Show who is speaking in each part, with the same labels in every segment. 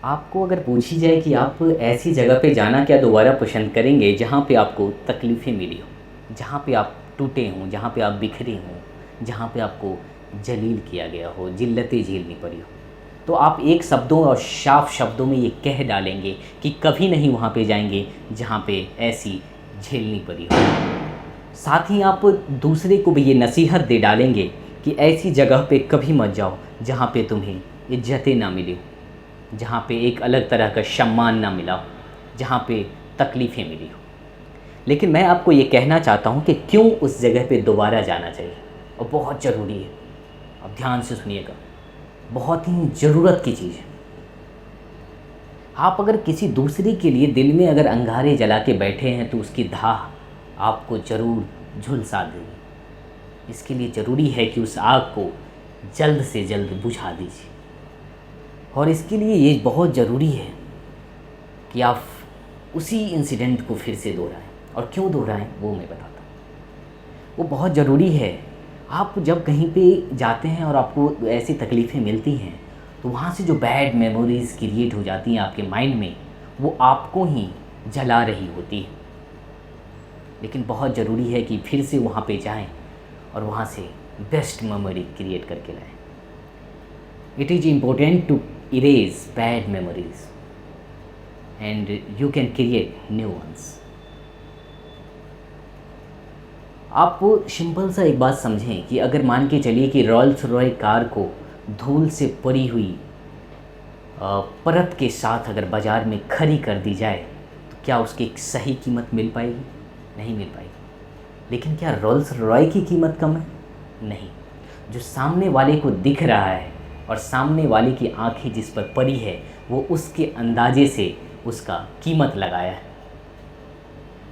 Speaker 1: आपको अगर पूछी जाए कि आप ऐसी जगह पे जाना क्या दोबारा पसंद करेंगे जहाँ पे आपको तकलीफ़ें मिली हो, जहाँ पे आप टूटे हों, जहाँ पे आप बिखरे हों, जहाँ पे आपको जलील किया गया हो, जिल्लतें झेलनी पड़ी हो, तो आप एक शब्दों और साफ शब्दों में ये कह डालेंगे कि कभी नहीं वहाँ पे जाएंगे जहाँ पे ऐसी झेलनी पड़ी हो। साथ ही आप दूसरे को भी ये नसीहत दे डालेंगे कि ऐसी जगह पे कभी मत जाओ जहाँ पे तुम्हें इज्जतें ना मिली हो, जहाँ पे एक अलग तरह का सम्मान ना मिला हो, जहाँ पे तकलीफ़ें मिली हो। लेकिन मैं आपको ये कहना चाहता हूँ कि क्यों उस जगह पे दोबारा जाना चाहिए, और बहुत ज़रूरी है। अब ध्यान से सुनिएगा, बहुत ही ज़रूरत की चीज़ है। आप अगर किसी दूसरे के लिए दिल में अगर अंगारे जला के बैठे हैं तो उसकी धाह आपको ज़रूर झुलसा देगी। इसके लिए ज़रूरी है कि उस आग को जल्द से जल्द बुझा दीजिए। और इसके लिए ये बहुत ज़रूरी है कि आप उसी इंसिडेंट को फिर से दोहराएं। और क्यों दोहराएं वो मैं बताता हूँ। वो बहुत ज़रूरी है। आप जब कहीं पे जाते हैं और आपको ऐसी तकलीफ़ें मिलती हैं तो वहाँ से जो बैड मेमोरीज़ क्रिएट हो जाती हैं आपके माइंड में, वो आपको ही जला रही होती है। लेकिन बहुत ज़रूरी है कि फिर से वहाँ पे जाएं और वहाँ से बेस्ट मेमोरी क्रिएट करके लाएं। It is important to erase bad memories and you can create new ones. आप सिंपल सा एक बात समझें कि अगर मान के चलिए कि रोल्स रॉय कार को धूल से पड़ी हुई परत के साथ अगर बाज़ार में खरी कर दी जाए तो क्या उसकी एक सही कीमत मिल पाएगी? नहीं मिल पाएगी। लेकिन क्या रोल्स रॉय की कीमत कम है? नहीं। जो सामने वाले को दिख रहा है और सामने वाले की आंखें जिस पर पड़ी है वो उसके अंदाजे से उसका कीमत लगाया है।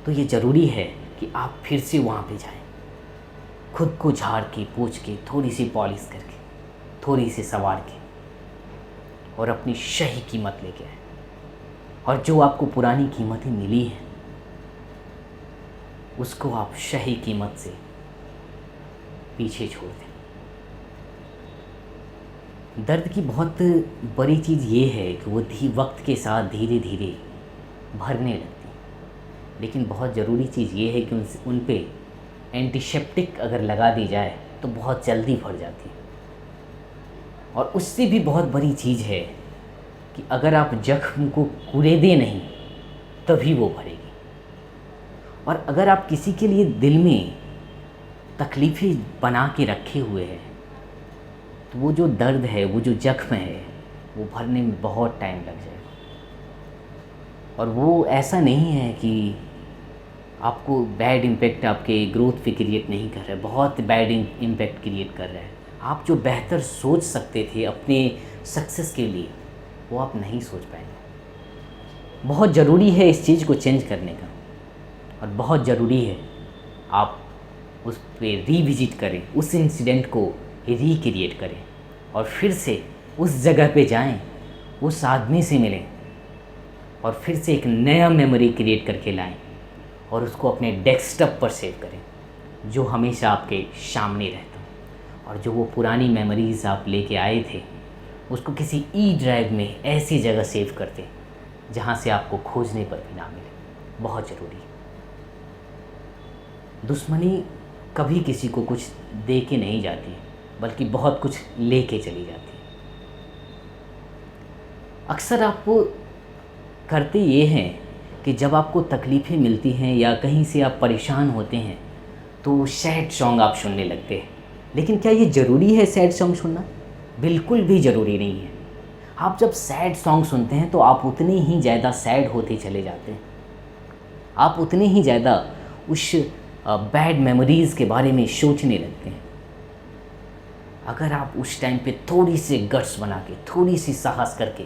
Speaker 1: तो ये ज़रूरी है कि आप फिर से वहाँ पे जाएं, खुद को झाड़ के पोंछ के थोड़ी सी पॉलिश करके थोड़ी सी संवार के और अपनी सही कीमत लेके आए। और जो आपको पुरानी कीमतें मिली हैं उसको आप सही कीमत से पीछे छोड़ दें। दर्द की बहुत बड़ी चीज़ ये है कि वो वक्त के साथ धीरे धीरे भरने लगती है। लेकिन बहुत ज़रूरी चीज़ ये है कि उन पे एंटीसेप्टिक अगर लगा दी जाए तो बहुत जल्दी भर जाती है। और उससे भी बहुत बड़ी चीज़ है कि अगर आप जख्म को कुरेदे नहीं तभी वो भरेगी। और अगर आप किसी के लिए दिल में तकलीफ़ें बना के रखे हुए हैं तो वो जो दर्द है, वो जो जख्म है, वो भरने में बहुत टाइम लग जाएगा। और वो ऐसा नहीं है कि आपको बैड इम्पैक्ट आपके ग्रोथ पे क्रिएट नहीं कर रहा है, बहुत बैड इम्पैक्ट क्रिएट कर रहा है। आप जो बेहतर सोच सकते थे अपने सक्सेस के लिए वो आप नहीं सोच पाएंगे। बहुत ज़रूरी है इस चीज़ को चेंज करने का। और बहुत ज़रूरी है आप उस पर रीविजिट करें, उस इंसिडेंट को रिक्रिएट करें और फिर से उस जगह पे जाएं, उस आदमी से मिलें और फिर से एक नया मेमोरी क्रिएट करके लाएं और उसको अपने डेस्कटॉप पर सेव करें जो हमेशा आपके सामने रहता हो। और जो वो पुरानी मेमोरीज़ आप लेके आए थे उसको किसी ई ड्राइव में ऐसी जगह सेव करते जहाँ से आपको खोजने पर भी ना मिले। बहुत ज़रूरी है। दुश्मनी कभी किसी को कुछ दे के नहीं जाती बल्कि बहुत कुछ ले के चली जाती है। अक्सर आप करते ये हैं कि जब आपको तकलीफ़ें मिलती हैं या कहीं से आप परेशान होते हैं तो सैड सॉन्ग आप सुनने लगते हैं। लेकिन क्या ये ज़रूरी है सैड सॉन्ग सुनना? बिल्कुल भी ज़रूरी नहीं है। आप जब सैड सॉन्ग सुनते हैं तो आप उतने ही ज़्यादा सैड होते चले जाते हैं, आप उतने ही ज़्यादा उस बैड मेमोरीज़ के बारे में सोचने लगते हैं। अगर आप उस टाइम पे थोड़ी सी गट्स बना के, थोड़ी सी साहस करके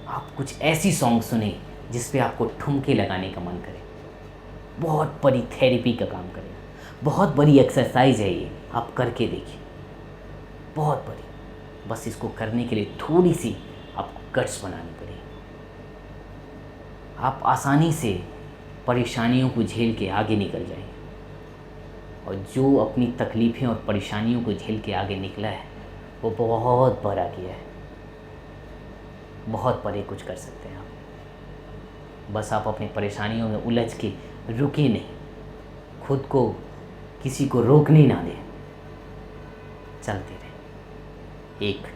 Speaker 1: आप कुछ ऐसी सॉन्ग सुने जिस पे आपको ठुमके लगाने का मन करे, बहुत बड़ी थेरेपी का काम करेगा। बहुत बड़ी एक्सरसाइज है ये, आप करके देखिए, बहुत बड़ी। बस इसको करने के लिए थोड़ी सी आपको गट्स बनानी पड़ेगी। आप आसानी से परेशानियों को झेल के आगे निकल जाएंगे। और जो अपनी तकलीफ़ें और परेशानियों को झेल के आगे निकला है वो बहुत बड़ा किया है। बहुत परे कुछ कर सकते हैं आप। बस आप अपनी परेशानियों में उलझ के रुके नहीं, खुद को किसी को रोकने ना दें, चलते रहें एक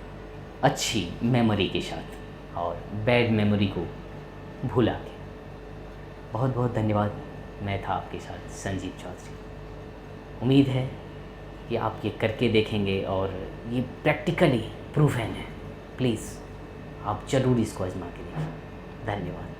Speaker 1: अच्छी मेमोरी के साथ और बैड मेमोरी को भुला के। बहुत बहुत धन्यवाद। मैं था आपके साथ संजीव चौधरी। उम्मीद है कि आप ये करके देखेंगे और ये प्रैक्टिकली प्रूवन है। प्लीज़ आप ज़रूर इसको आजमा के देखिए। धन्यवाद।